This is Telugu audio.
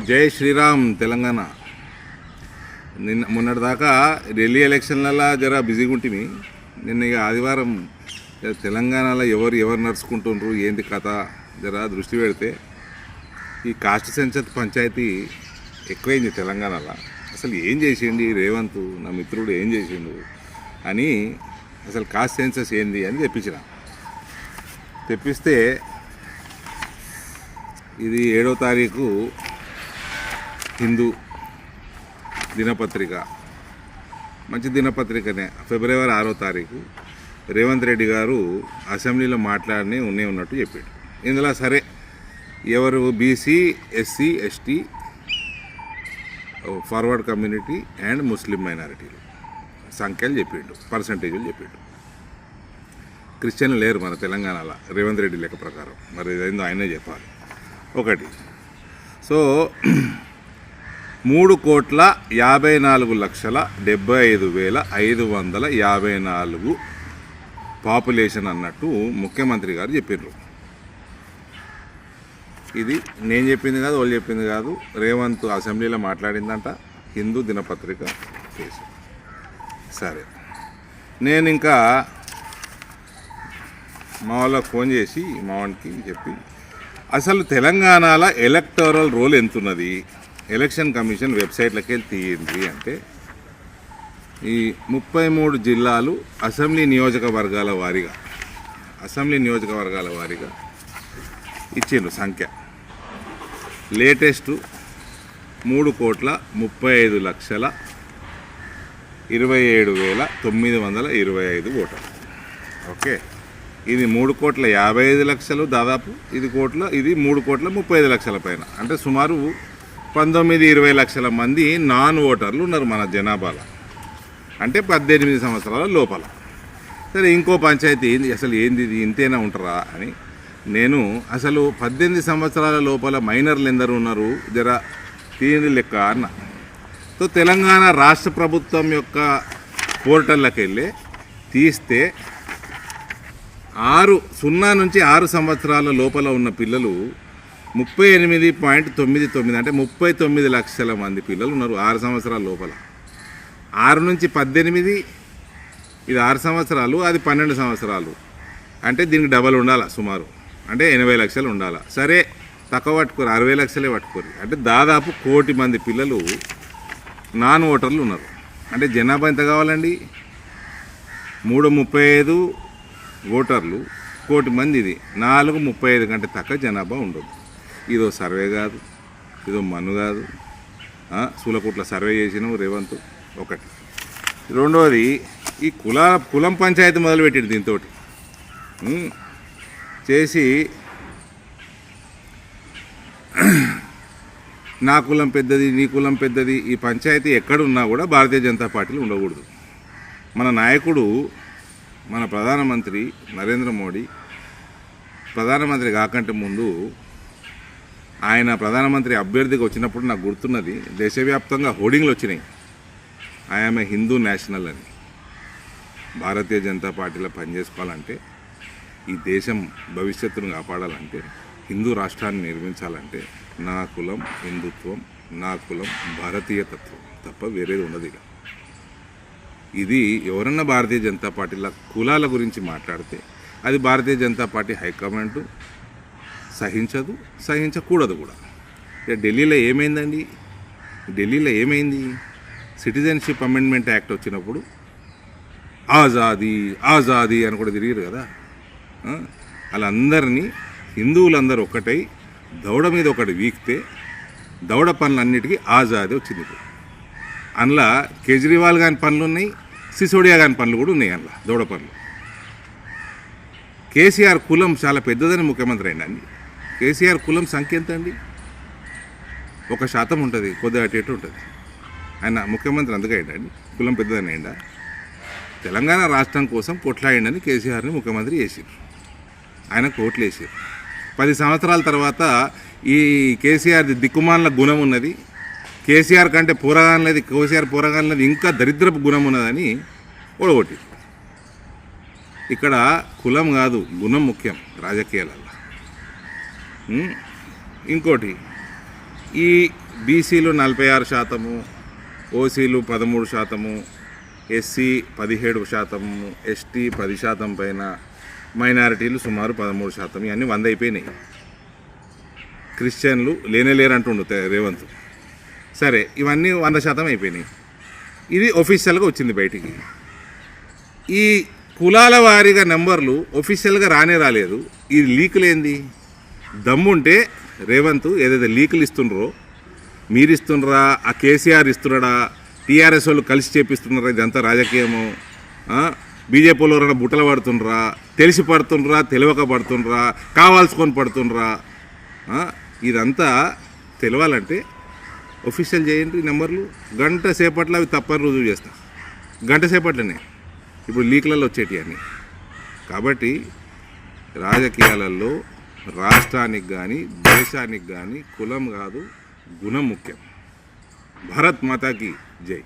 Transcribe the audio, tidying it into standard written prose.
జై శ్రీరామ్ తెలంగాణ. మొన్నటిదాకా ఢిల్లీ ఎలక్షన్లలో జర బిజీగా ఉంటుంది. నిన్న ఇక ఆదివారం తెలంగాణలో ఎవరు నడుచుకుంటుండ్రు ఏంటి కథ జర దృష్టి పెడితే ఈ కాస్ట్ సెన్సస్ పంచాయతీ ఎక్కువైంది తెలంగాణలో. అసలు ఏం చేసిండు రేవంత్ నా మిత్రుడు ఏం చేసిండు అని అసలు కాస్ట్ సెన్సస్ ఏంది అని తెప్పిస్తే ఇది 7వ తారీఖు హిందూ దినపత్రిక, మంచి దినపత్రికనే. ఫిబ్రవరి 6వ తారీఖు రేవంత్ రెడ్డి గారు అసెంబ్లీలో మాట్లాడి ఉన్నట్టు చెప్పాడు. ఇందులో సరే ఎవరు BC, SC, ST, forward community and Muslim మైనారిటీలు సంఖ్యలు చెప్పిండు, పర్సంటేజీలు చెప్పిండు. క్రిస్టియన్లు లేరు మన తెలంగాణలో రేవంత్ రెడ్డి లెక్క ప్రకారం. మరి ఇదేందో ఆయనే చెప్పాలి. ఒకటి, సో 3,54,75,554 పాపులేషన్ అన్నట్టు ముఖ్యమంత్రి గారు చెప్పారు. ఇది నేను చెప్పింది కాదు, వాళ్ళు చెప్పింది కాదు, రేవంత్ అసెంబ్లీలో మాట్లాడిందంట, హిందూ దినపత్రిక కేసు. సరే, నేను ఇంకా మా వాళ్ళకి ఫోన్ చేసి మా వానికి చెప్పి అసలు తెలంగాణలో ఎలక్టోరల్ రోల్ ఎంతున్నది, ఎలక్షన్ కమిషన్ వెబ్సైట్లకి వెళ్ళి తీయండి అంటే ఈ 33 జిల్లాలు అసెంబ్లీ నియోజకవర్గాల వారీగా ఇచ్చిండ్రు సంఖ్య. లేటెస్ట్ 3,27,27,925 ఓటర్లు. ఓకే, ఇది 3,55,00,000 దాదాపు, ఇది 3,35,00,000 పైన, అంటే సుమారు 19-20 లక్షల మంది నాన్ ఓటర్లు ఉన్నారు మన జనాభాలో, అంటే 18 సంవత్సరాల లోపల. సరే, ఇంకో పంచాయతీ ఏంది అసలు ఏంది ఇది ఇంతేనా ఉంటారా అని నేను అసలు 18 సంవత్సరాల లోపల మైనర్లు ఎందరు ఉన్నారు జర తీయండి లెక్క అన్న. సో తెలంగాణ రాష్ట్ర ప్రభుత్వం యొక్క పోర్టల్లోకి వెళ్ళి తీస్తే 0 నుంచి 6 సంవత్సరాల లోపల ఉన్న పిల్లలు 38.99, అంటే 39 లక్షల మంది పిల్లలు ఉన్నారు 6 సంవత్సరాల లోపల. 6 నుంచి 18, ఇది 6 సంవత్సరాలు, అది 12 సంవత్సరాలు, అంటే దీనికి డబల్ ఉండాలి సుమారు, అంటే 80 లక్షలు ఉండాలి. సరే, తక్కువ పట్టుకోరు, 60 లక్షలే పట్టుకోరు, అంటే దాదాపు 1 కోటి మంది పిల్లలు నాన్ ఓటర్లు ఉన్నారు. అంటే జనాభా ఎంత కావాలండి? 335 ఓటర్లు 1 కోటి మంది, ఇది 435 కంటే తక్కువ జనాభా ఉండదు. ఇదో సర్వే కాదు, ఇదో మన్ను కాదు, సూలకుట్ల సర్వే చేసినాం రేవంత్. ఒకటి. రెండవది, ఈ కులం పంచాయతీ మొదలుపెట్టింది దీంతో చేసి నా కులం పెద్దది, నీ కులం పెద్దది, ఈ పంచాయతీ ఎక్కడున్నా కూడా భారతీయ జనతా పార్టీలో ఉండకూడదు. మన నాయకుడు, మన ప్రధానమంత్రి నరేంద్ర మోడీ ప్రధానమంత్రి కాకంటే ముందు ఆయన ప్రధానమంత్రి అభ్యర్థిగా వచ్చినప్పుడు నాకు గుర్తున్నది, దేశవ్యాప్తంగా హోర్డింగ్లు వచ్చినాయి, ఐఎమ్ ఏ హిందూ నేషనల్ అని. భారతీయ జనతా పార్టీలో పనిచేసుకోవాలంటే, ఈ దేశం భవిష్యత్తును కాపాడాలంటే, హిందూ రాష్ట్రాన్ని నిర్మించాలంటే నా కులం హిందుత్వం, నా కులం భారతీయతత్వం తప్ప వేరేది ఉండదు. ఇక ఇది ఎవరన్నా భారతీయ జనతా పార్టీల కులాల గురించి మాట్లాడితే అది భారతీయ జనతా పార్టీ హైకమాండ్ సహించదు, సహించకూడదు కూడా. ఇక ఢిల్లీలో ఏమైంది? సిటిజన్షిప్ అమెండ్మెంట్ యాక్ట్ వచ్చినప్పుడు ఆజాదీ అని కూడా తిరిగారు కదా. వాళ్ళందరినీ హిందువులందరూ ఒకటై దౌడ మీద ఒకటి వీక్తే దౌడ పనులన్నిటికీ ఆజాదీ వచ్చింది. అందులో కేజ్రీవాల్ గాని పనులు ఉన్నాయి, సిసోడియా గాని పనులు కూడా ఉన్నాయి. అందులో దౌడ పనులు. కేసీఆర్ కులం చాలా పెద్దదని ముఖ్యమంత్రి అయిందండి. కేసీఆర్ కులం సంఖ్య ఎంత అండి? 1% ఉంటుంది, కొద్దిగా అటు ఉంటుంది. ఆయన ముఖ్యమంత్రి అందుకే అయిందండి, కులం పెద్దదని అయిందా? తెలంగాణ రాష్ట్రం కోసం కొట్లాడిండని కేసీఆర్ని ముఖ్యమంత్రి చేసారు, ఆయన కోట్లు వేసారు. 10 సంవత్సరాల తర్వాత ఈ కేసీఆర్ది దిక్కుమాల గుణం ఉన్నది, కేసీఆర్ కంటే కేసీఆర్ పోరగానలేదు, ఇంకా దరిద్రపు గుణం ఉన్నదని ఓడగొట్టి. ఇక్కడ కులం కాదు, గుణం ముఖ్యం రాజకీయాలలో. ఇంకోటి, ఈ బీసీలు 46%, ఓసీలు 13%, ఎస్సీ 17%, ఎస్టీ 10% పైన, మైనారిటీలు సుమారు 13%. ఇవన్నీ 100 అయిపోయినాయి. క్రిస్టియన్లు లేనేలేరు అంటుండు రేవంత్. సరే, ఇవన్నీ 100% అయిపోయినాయి. ఇది ఒఫీషియల్గా వచ్చింది బయటికి. ఈ కులాల వారీగా నెంబర్లు ఒఫీషియల్గా రాలేదు. ఈ లీకులు ఏంది? దమ్ముంటే రేవంత్ ఏదైతే లీకులు ఇస్తుండ్రో, మీరు ఇస్తుండ్రా, ఆ కేసీఆర్ ఇస్తున్నాడా, టీఆర్ఎస్ వాళ్ళు కలిసి చేపిస్తున్నారా, ఇదంతా రాజకీయము, బీజేపీ వాళ్ళు ఎవరైనా బుట్టలు పడుతుండ్రా, తెలిసి పడుతుండ్రా, తెలియక పడుతుండ్రా, కావాల్సుకొని పడుతుండ్రా, ఇదంతా తెలవాలంటే ఒఫీషియల్ చేయండి నెంబర్లు. గంట సేపట్లో అవి తప్పని రుజువు చేస్తా. గంట సేపట్లోనే ఇప్పుడు లీక్లలో వచ్చేటి అన్నీ. కాబట్టి రాజకీయాలలో రాష్ట్రానికి కానీ దేశానికి కానీ కులం కాదు, గుణం ముఖ్యం. భారత్ మాతాకి జై.